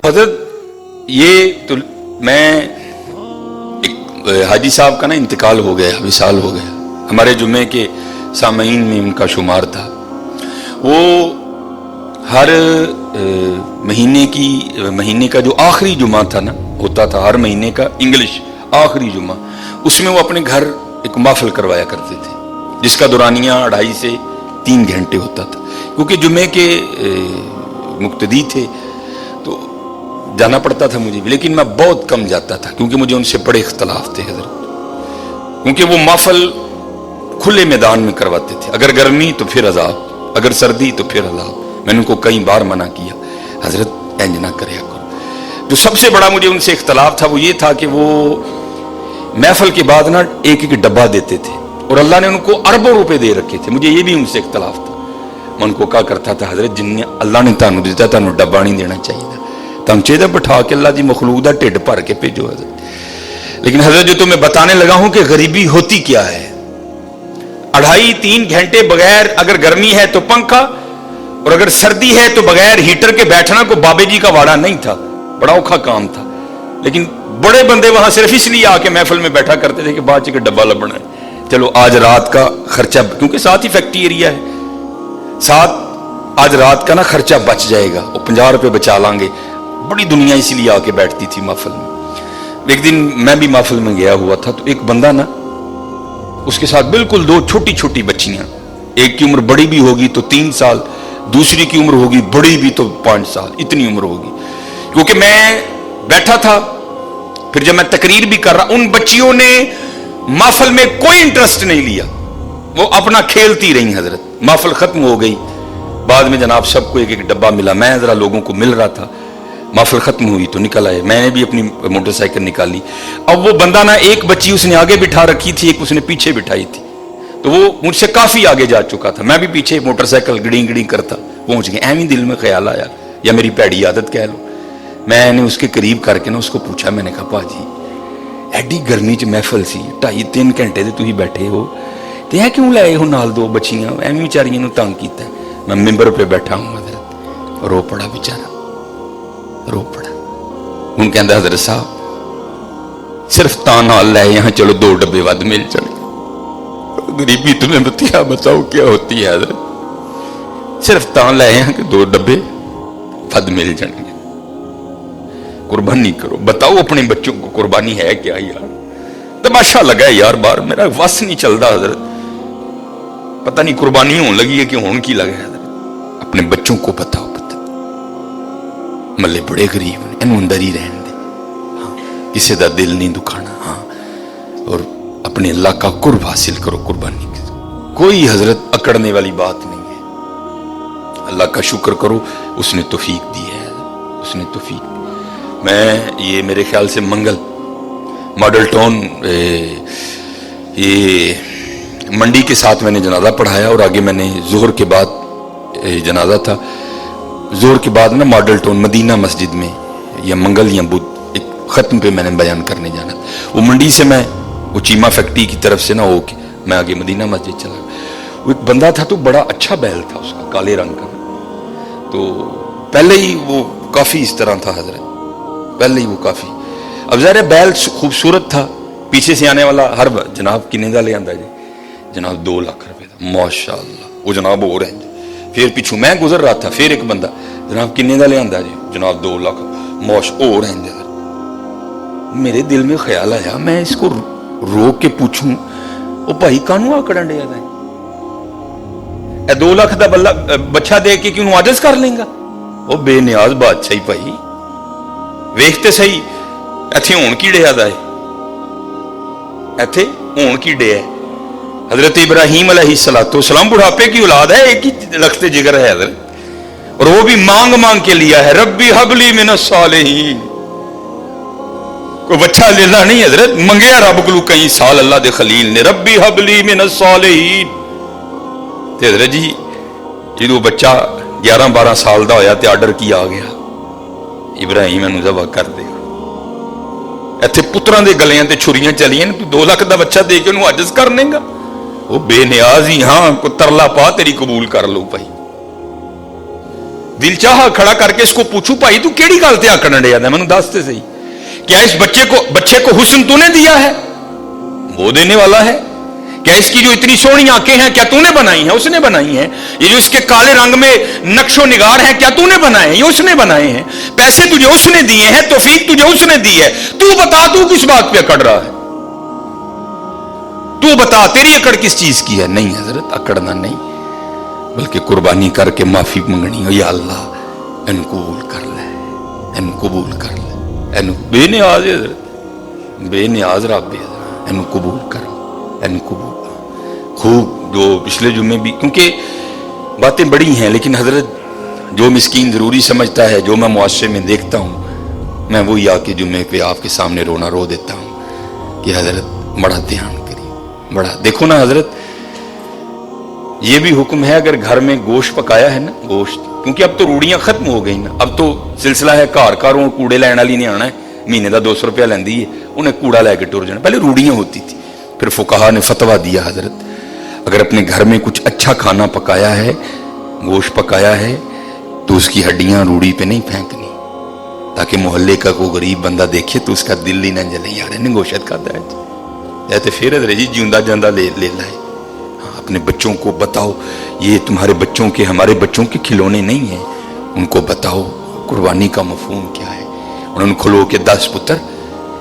हज़रत ये तो मैं एक हाजी साहब का ना इंतकाल हो गया, विसाल हो गया, हमारे जुम्मे के सामईन में उनका शुमार था। वो हर महीने का जो आखिरी जुमा था ना, होता था हर महीने का इंग्लिश आखिरी जुमा, उसमें वो अपने घर एक महफिल करवाया करते थे, जिसका दुरानिया 2.5 से 3 घंटे होता था। क्योंकि जुमे के मुक्तदी थे तो जाना पड़ता था मुझे भी, लेकिन मैं बहुत कम जाता था क्योंकि मुझे उनसे बड़े इख्तलाफ थे हज़रत। क्योंकि वो महफिल खुले मैदान में करवाते थे, अगर गर्मी तो फिर अजाब, अगर सर्दी तो फिर अजाब। मैंने उनको कई बार मना किया, हज़रत इंज ना करया करो। जो सबसे बड़ा मुझे उनसे इख्तलाफ था वो ये था कि वो महफिल के बाद ना एक डब्बा देते थे और अल्लाह ने उनको अरबों रुपए दे रखे थे। मुझे ये भी उनसे इख्तलाफ था। मैं उनको कहा करता था, हज़रत जिन्हें अल्लाह ने तुहानू दिता तुहानू डब्बा नहीं देना चाहिए, तुहानू चाहिए बिठा के अल्लाह की मखलूक दा ढिड भर के भेजो हज़रत। लेकिन हज़रत जो तुम्हें बताने लगा हूं कि गरीबी होती क्या है, 2.5-3 घंटे बगैर, अगर गर्मी है तो पंखा और अगर सर्दी है तो बगैर हीटर के बैठना को बाबे जी का वाड़ा नहीं था, बड़ा औखा काम था। लेकिन बड़े बंदे वहां सिर्फ इसलिए आके महफिल में बैठा करते थे कि बाद च डब्बा लबना है, चलो आज रात का खर्चा, क्योंकि साथ ही फैक्ट्री एरिया है, साथ आज रात का ना खर्चा बच जाएगा और 50 रुपए बचा लांगे। बड़ी दुनिया इसलिए आके बैठती थी महफिल में। एक दिन मैं भी महफिल में गया हुआ था तो एक बंदा ना, उसके साथ बिल्कुल 2 छोटी छोटी बच्चियां, एक की उम्र बड़ी भी होगी तो 3 साल, दूसरी की उम्र होगी बड़ी भी तो 5 साल, इतनी उम्र होगी। क्योंकि मैं बैठा था, फिर जब मैं तकरीर भी कर रहा, उन बच्चियों ने महफिल में कोई इंटरेस्ट नहीं लिया, वो अपना खेलती रही हज़रत। महफिल खत्म हो गई, बाद में जनाब सबको एक डब्बा मिला, मैं जरा लोगों को मिल रहा था। महफिल खत्म हुई तो निकल आए, मैंने भी अपनी मोटरसाइकिल निकाली। अब वो बंदा ना, एक बच्ची उसने आगे बिठा रखी थी, एक उसने पीछे बिठाई थी, तो वो मुझसे काफी आगे जा चुका था, मैं भी पीछे मोटरसाइकिल गिड़ी गिड़ी करता पहुंच गया। ऐਵੇਂ दिल में ख्याल आया, या मेरी भैड़ी आदत कह लो, मैंने उसके करीब करके ना उसको पूछा, मैंने कहा भाजी एडी गर्मी च महफिल सी, 2.5-3 घंटे से तुम बैठे हो, तो यह क्यों लाए हो नाल 2 बच्चियां, एवं बेचारियां तंग किया। मैं मिंबर पे बैठा हूं हज़रत, रो पड़ा बेचारा, रो पड़ा। हूं कहता हज़रत साहब सिर्फ ता नाल लाए यहाँ, चलो 2 डब्बे वध मिल जाए। गरीबी तुम्हें बतिया बताओ क्या होती है हज़रत, सिर्फ ता लाए यहाँ कि 2 डब्बे वध मिल जाएंगे। कुर्बानी करो, बताओ अपने बच्चों को कुर्बानी है क्या यार। तमाशा लगा यार बाहर, मेरा वस नहीं चलता हज़रत, पता नहीं कुर्बानी होने लगी है कि होने की लगा है। अपने बच्चों को बताओ, मल्ले बड़े गरीब ने, इन्हों अंदर ही रहने दे, हाँ, किसी का दिल नहीं दुखाना, हाँ, और अपने अल्लाह का कुर्ब हासिल करो कुर्बानी। कोई हज़रत अकड़ने वाली बात नहीं है, अल्लाह का शुक्र करो, उसने तौफीक दी है, उसने तौफीक। मैं ये मेरे ख्याल से मंगल मॉडल टाउन, ये मंडी के साथ मैंने जनाजा पढ़ाया और आगे मैंने जोहर के बाद जनाजा था, जोहर के बाद ना मॉडल टाउन मदीना मस्जिद में या मंगल या बुध एक ख़त्म पे मैंने बयान करने जाना। वो मंडी से मैं वो चीमा फैक्ट्री की तरफ से ना होके मैं आगे मदीना मस्जिद चला। वो एक बंदा था तो बड़ा अच्छा बैल था उसका, काले रंग का, तो पहले ही वो काफ़ी इस तरह था हज़रत, पहले ही वो काफ़ी। अब ज़रा बैल खूबसूरत था, पीछे से आने वाला हर जनाब किन्ने का ले आंदा जी, जनाब 2 लाख रुपए का, माशाअल्लाह, वो जनाब हो रहे हैं। फिर पिछू मैं गुजर रहा था, फिर एक बंदा, जनाब किन्ने का ले आंदा जी, जनाब 2 लाख, मौश हो रहे हैं। मेरे दिल में ख्याल आया, मैं इसको रोक के पूछूं, ओ भाई कानू आकड़न दिया है, 2 लाख का बच्चा दे के क्यों आजज कर लेंगा? वो बेनियाज बादशाही भाई, वेखते सही इत्थे होण की डिया दा है, इत्थे होण की डिया है। हजरत इब्राहीम अलैहिस्सलाम बुढ़ापे की औलाद है, एक ही लखते जिगर है हजरत, और वो भी मांग मांग के लिया है, रब्बी हबली मिनस सालिहीन। कोई बच्चा लेना नहीं हजरत, मंगया रब को कई साल अल्लाह दे खलील ने, रब्बी हबली मिनस सालिहीन। ते हजरत जी जो बच्चा 11-12 साल का होया तो आर्डर की आ गया, इब्राहीम इनू ज़बह कर दे। इत्थे पुत्रां दे गलियां ते छुरियां चलियां, तू 2 लाख का बच्चा दे के उन्होंने आजिज़ कर लेंगा? वो बेनियाज ही, हाँ को तरला पा तेरी कबूल कर लो भाई। दिल चाहा खड़ा करके इसको पूछूं, भाई तू केड़ी गल ते आकड़ डिया मैनू दस ते सही, क्या इस बच्चे को हुस्न तूने दिया है? वो देने वाला है। क्या इसकी जो इतनी सोहनी आंखें हैं क्या तूने बनाई हैं? उसने बनाई हैं। ये जो इसके काले रंग में नक्शो निगार हैं क्या तूने बनाए हैं? ये उसने बनाए हैं। पैसे तुझे उसने दिए हैं, तौफीक तुझे उसने दी है। तू बता तू किस बात पे अकड़ रहा है? तू बता तेरी अकड़ किस चीज की है? नहीं हजरत, अकड़ना नहीं, बल्कि कुर्बानी करके माफी मंगनी हो, या अल्लाह इनको कबूल कर ले, इनको कबूल कर ले, इनको बेनियाज है हजरत, बेनियाज रब है, इनको कबूल करो, इनको कबूल। खूब जो पिछले जुम्मे भी, क्योंकि बातें बड़ी हैं, लेकिन हजरत जो मिस्कीन जरूरी समझता है, जो मैं मुआशरे में देखता हूँ, मैं वही आके जुम्मे पे आपके सामने रोना रो देता हूँ कि हजरत बड़ा ध्यान करिए, बड़ा देखो ना हजरत। ये भी हुक्म है, अगर घर में गोश्त पकाया है ना, गोश्त, क्योंकि अब तो रूढ़ियां खत्म हो गई ना, अब तो सिलसिला है घर घरों कूड़े लैन वाली नहीं आना है, महीने का 200 रुपया लेंदी है, उन्हें कूड़ा लैके टुर जाना। पहले रूढ़ियां होती थी, फिर फुकाहा ने फतवा दिया हजरत अगर अपने घर में कुछ अच्छा खाना पकाया है, गोश्त पकाया है, तो उसकी हड्डियां रूढ़ी पे नहीं फेंकनी, ताकि मोहल्ले का कोई गरीब बंदा देखे तो उसका दिल ही ना जले, यार इन्हें गोश्त खाता है, तो फिर जी जिंदा जांदा ले लाए। अपने बच्चों को बताओ, ये तुम्हारे बच्चों के, हमारे बच्चों के खिलौने नहीं है, उनको बताओ कुर्बानी का मफहूम क्या है। उन्होंने खुलो के 10 पुत्र,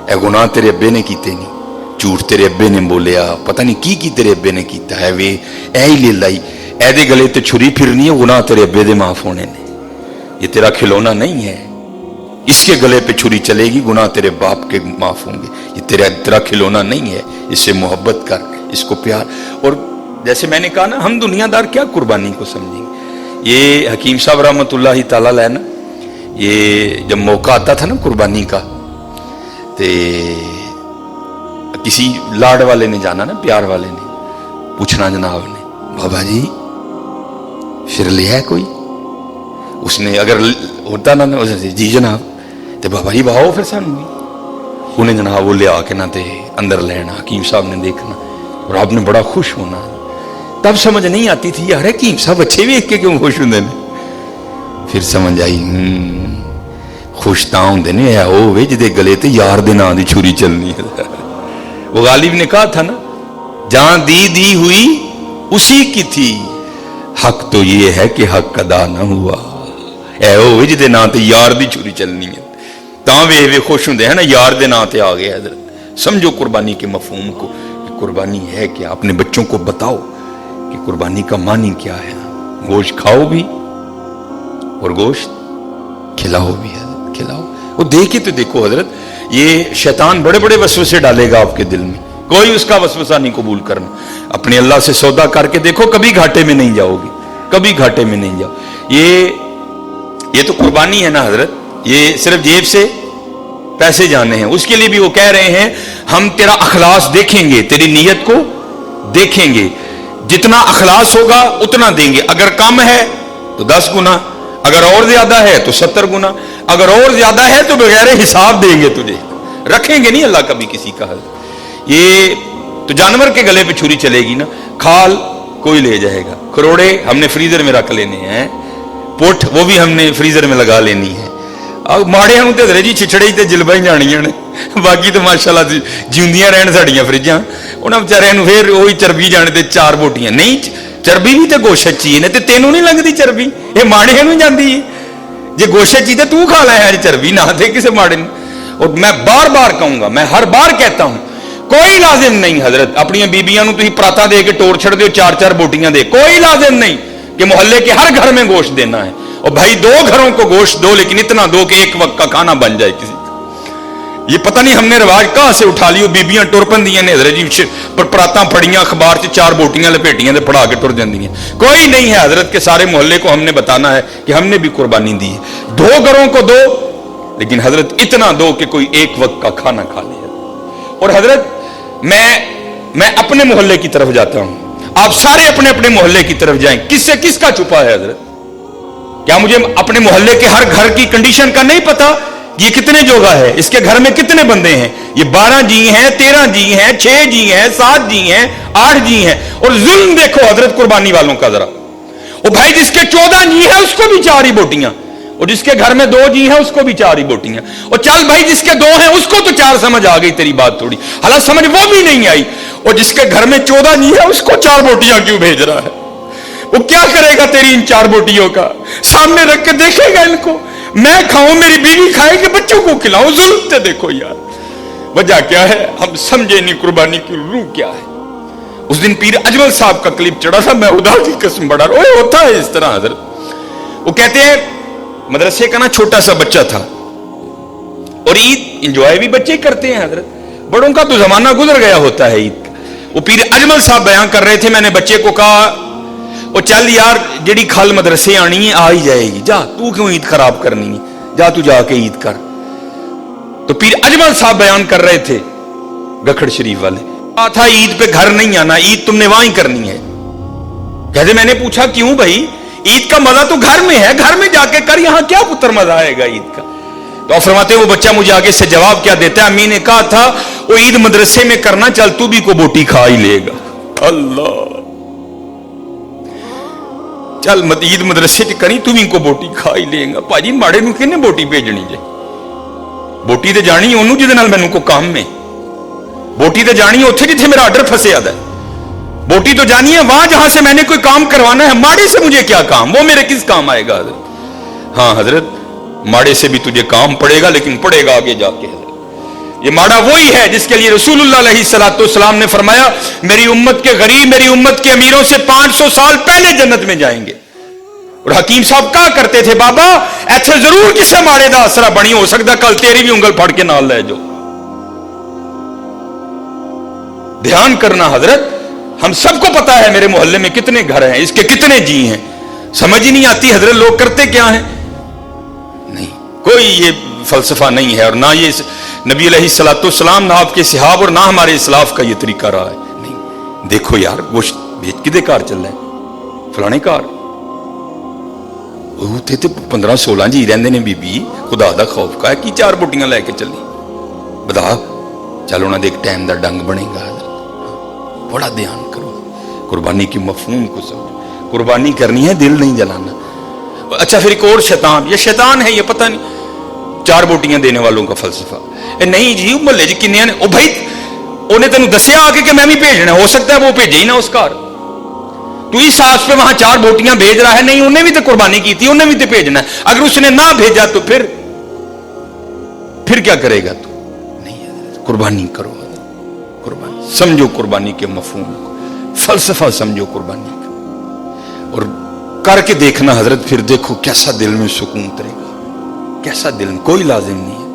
ए गुनाह तेरे अब्बे ने कीते नहीं, झूठ तेरे अब्बे ने बोलिया, पता नहीं की तेरे अब्बे ने कीता है, वे ऐ ही ले लाई, ऐदे गले ते छुरी फिरनी है, गुनाह तेरे अब्बे दे माफ होने ने, ये तेरा खिलौना नहीं है, इसके गले पे छुरी चलेगी, गुनाह तेरे बाप के माफ होंगे, ये तेरा खिलौना नहीं है, इससे मोहब्बत कर, इसको प्यार। और जैसे मैंने कहा ना, हम दुनियादार क्या कुर्बानी को समझेंगे। ये हकीम साहब रहमतुल्लाह ताला अलैह ना, ये जब मौका आता था ना कुर्बानी का, ते किसी लाड वाले ने जाना ना, प्यार वाले ने पूछना जनाब ने, बाबा जी फिर लिया है कोई? उसने अगर होता ना जी जनाब, तो बाबा जी बहाओ फिर सानू भी, उन्हें जनाब वो लिया के ना ते अंदर लेना, हकीम साहब ने देखना और आपने बड़ा खुश होना। तब समझ नहीं आती थी यार हकीम साहब अच्छे वेख के क्यों खुश होंगे ने, फिर समझ आई खुश तां होंदे ने है वो वे जिदे गले ते यार दे नां दी छुरी चलनी है। वो गालिब ने कहा था ना, जहां दी हुई उसी की थी, हक तो ये है कि हक अदा ना हुआ, ऐ वो जिदे नां ते यार दी छुरी चलनी है, तां वे खुश होंदे है ना, यार दे नां ते आ गया। हजरत समझो कुर्बानी के मफहूम को, कुर्बानी है क्या, अपने बच्चों को बताओ कि कुर्बानी का मानी क्या है। गोश्त खाओ भी और गोश्त खिलाओ भी, हजरत खिलाओ। वो देखे तो देखो हजरत, ये शैतान बड़े बड़े वसवसे डालेगा आपके दिल में, कोई उसका वसवसा नहीं कबूल करना। अपने अल्लाह से सौदा करके देखो, कभी घाटे में नहीं जाओगे, कभी घाटे में नहीं जाओ। ये तो कुर्बानी है ना हजरत, ये सिर्फ जेब से पैसे जाने हैं। उसके लिए भी वो कह रहे हैं हम तेरा अखलास देखेंगे, तेरी नीयत को देखेंगे, जितना अखलास होगा उतना देंगे, अगर कम है तो 10 गुना, अगर और ज्यादा है तो 70 गुना, अगर और ज्यादा है तो बगैर हिसाब देंगे तुझे, रखेंगे नहीं अल्लाह कभी किसी का। ये तो जानवर के गले पे छुरी चलेगी ना, खाल कोई ले जाएगा, खरोड़े हमने फ्रीजर में रख लेने हैं, पुठ वो भी हमने फ्रीजर में लगा लेनी है। माड़िया तो हजरे जी छिछड़े तो जिलबा ही जानिया ने, बाकी तो माशाअल्लाह जिंदियां रहन साड़ियां फ्रिजां, उन्होंने बेचारियां फिर वही चर्बी जाने ते 4 बोटियां नहीं, चर्बी भी तो गोश्त ची ने, तेनों नहीं लगती चर्बी, ये माड़िया नहीं जाती है, जे गोश्त ची तो तू खा ला है चर्बी, ना दे किसी माड़े ने। और मैं बार बार कहूंगा, मैं हर बार कहता हूं, कोई लाजिम नहीं हजरत अपनी बीबियां तुम पराता दे के टोर छड़ दो 4-4 बोटियां दे, कोई लाजिम नहीं कि मोहल्ले के हर घर में गोश्त देना है। और भाई 2 घरों को गोश्त दो, लेकिन इतना दो कि एक वक्त का खाना बन जाए किसी का। ये पता नहीं हमने रिवाज कहां से उठा लियो, बीबियां टुर पंदियां ने हजरत जी, पर परातां फड़ियां अखबार से 4 बोटियां लपेटियां दे पढ़ा के टुर जांदियां। कोई नहीं है हजरत के सारे मोहल्ले को हमने बताना है कि हमने भी कुर्बानी दी है। 2 घरों को दो, लेकिन हजरत इतना दो कि कोई एक वक्त का खाना खा ले। और हजरत मैं अपने मोहल्ले की तरफ जाता हूं, आप सारे अपने अपने मोहल्ले की तरफ जाएं, किससे किसका छुपा है हजरत? क्या मुझे अपने मोहल्ले के हर घर की कंडीशन का नहीं पता? ये कितने जोगा है, इसके घर में कितने बंदे हैं, ये 12 जी हैं, 13 जी हैं, 6 जी हैं, 7 जी हैं, 8 जी हैं। और जुल्म देखो हजरत कुर्बानी वालों का जरा, और भाई जिसके 14 जी है उसको भी 4 ही बोटियां, और जिसके घर में 2 जी है उसको भी 4 ही बोटियां, और चल भाई जिसके 2 हैं उसको तो 4 समझ आ गई तेरी बात थोड़ी, हालांकि समझ वो भी नहीं आई, और जिसके घर में 14 जी है उसको 4 बोटियां क्यों भेज रहा है? वो क्या करेगा तेरी इन 4 बोटियों का? सामने रख के देखेगा इनको, मैं खाऊं, मेरी बीवी खाए कि बच्चों को खिलाऊं? जुल्म से देखो यार, वजह क्या है? हम समझे नहीं कुर्बानी की रूह क्या है। उस दिन पीर अजमल साहब का क्लिप चढ़ा था, मैं खुदा की कसम बड़ा रोए, होता है इस तरह हजरत। वो कहते हैं मदरसे का ना छोटा सा बच्चा था, और ईद इंजॉय भी बच्चे करते हैं हजरत, बड़ों का तो जमाना गुजर गया होता है ईद का। वो पीर अजमल साहब बयान कर रहे थे, मैंने बच्चे को कहा वो चल यार जेड़ी खल मदरसे आनी है आ ही जाएगी, जा तू क्यों ईद खराब करनी है, जा तू जाके ईद कर। तो पीर अजमल साहब बयान कर रहे थे गखड़ शरीफ वाले, कहा था ईद पे घर नहीं आना, ईद तुमने वहां करनी है। कहते मैंने पूछा क्यों भाई, ईद का मजा तो घर में है, घर में जाके कर, यहां क्या पुत्र मजा आएगा ईद का? तो फरमाते वो बच्चा मुझे आगे से जवाब क्या देता है, अम्मी ने कहा था वो ईद मदरसे में करना, चल तू भी को बोटी खा ही लेगा। अल्लाह, चल ईद मदरसे च करी, तू भी को बोटी खा ही लेगा। भाजी माड़े नूं किहने बोटी भेजनी जे? बोटी ते जानी ओनू जिहदे नाल मैनूं को काम है, बोटी तो जानी है उत्थे जिथे मेरा ऑर्डर फंसे आता है, बोटी तो जानी है वहां जहां से मैंने कोई काम करवाना है। माड़े से मुझे क्या काम, वो मेरे किस काम आएगा हजरत? हाँ हजरत, माड़े से भी तुझे काम पड़ेगा, लेकिन पड़ेगा आगे जाके हजरत। ये माड़ा वही है जिसके लिए रसूलुल्लाह अलैहिस्सलाम ने फरमाया मेरी उम्मत के गरीब, मेरी उम्मत के अमीरों से 500 साल पहले जन्नत में जाएंगे। और हकीम साहब कहा करते थे बाबा ऐथे जरूर किसी माड़े का आसरा बनी, हो सकता कल तेरी भी उंगल फड़ के नाल ले जाओ। ध्यान करना हजरत, हम सबको पता है मेरे मोहल्ले में कितने घर हैं, इसके कितने जी हैं, समझ ही नहीं आती हजरत लोग करते क्या हैं। नहीं, कोई ये फलसफा नहीं है, और ना ये नबी अलैहिस्सलाम, ना आपके सहाब, और ना हमारे इस्लाफ का ये तरीका रहा है। नहीं, देखो यार गोश्त भेज किदे कार चल रहा है, फलाने कार, उत्थे तो 15-16 जी रहंदे ने बीबी, खुदा दा खौफ का है कि 4 बोटियां लैके चली, बता चल उन्होंने एक टाइम का डंग बनेगा। बड़ा ध्यान करो, कुर्बानी की मफहूम को समझो, कुर्बानी करनी है, दिल नहीं जलाना। अच्छा फिर एक और शैतान, ये शैतान है, ये पता नहीं 4 बोटियां देने वालों का फलसफा नहीं जी, मोहल्ले च किन्ने ने, ओ भाई उन्हें तेन दसिया आके कि मैं भी भेजना, हो सकता है वो भेजे ही ना उस घर, तू इस आस पे वहां 4 बोटियां भेज रहा है, नहीं उन्हें भी तो कुर्बानी की थी, उन्हें भी तो भेजना है, अगर उसने ना भेजा तो फिर क्या करेगा तू? नहीं, कुर्बानी करो, कुर्बानी समझो, कुर्बानी के मफहूम को, फलसफा समझो कुर्बानी का, और करके देखना हजरत, फिर देखो कैसा दिल में सुकून उतरेगा, कैसा दिल में, कोई लाजिम नहीं है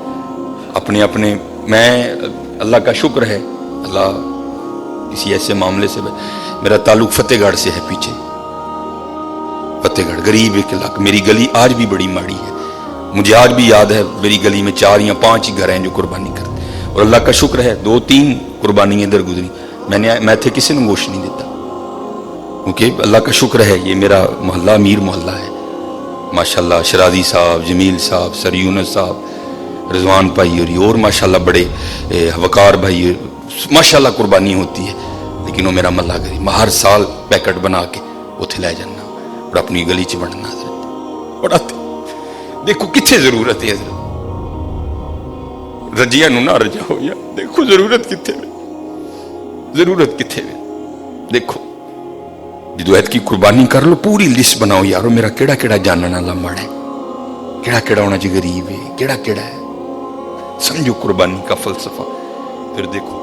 अपने अपने। मैं अल्लाह का शुक्र है, अल्लाह किसी ऐसे मामले से, मेरा ताल्लुक फतेहगढ़ से है, पीछे फतेहगढ़ गरीब एक इलाका, मेरी गली आज भी बड़ी माड़ी है, मुझे आज भी याद है मेरी गली में 4 या 5 ही घर हैं जो कुर्बानी करते, और अल्लाह का शुक्र है 2-3 कुर्बानी इधर गुजरी, मैं थे किसी ने गोश्त नहीं देता, क्योंकि अल्लाह का शुक्र है ये मेरा मोहल्ला अमीर मोहल्ला है माशाल्लाह। शरादी साहब, जमील साहब, सर यूनुस साहब, रिजवान भाई और माशाल्लाह बड़े वकार भाई, माशाल्लाह कुर्बानी होती है, लेकिन वो मेरा मल्ला गरीब, मैं हर साल पैकेट बना के उथे लै जाना और अपनी गली च बनना बड़ा। देखो कितने जरूरत है, रजिया ना रजाओ यार, देखो जरूरत कितने, जरूरत कितने, देखो जो ऐत की कुर्बानी कर लो, पूरी लिस्ट बनाओ यारो, मेरा केड़ा केड़ा जानने वाला माड़ा है, केड़ा केड़ा होना चाहिए गरीब है, केड़ा केड़ा है, समझो कुर्बानी का फलसफा, फिर देखो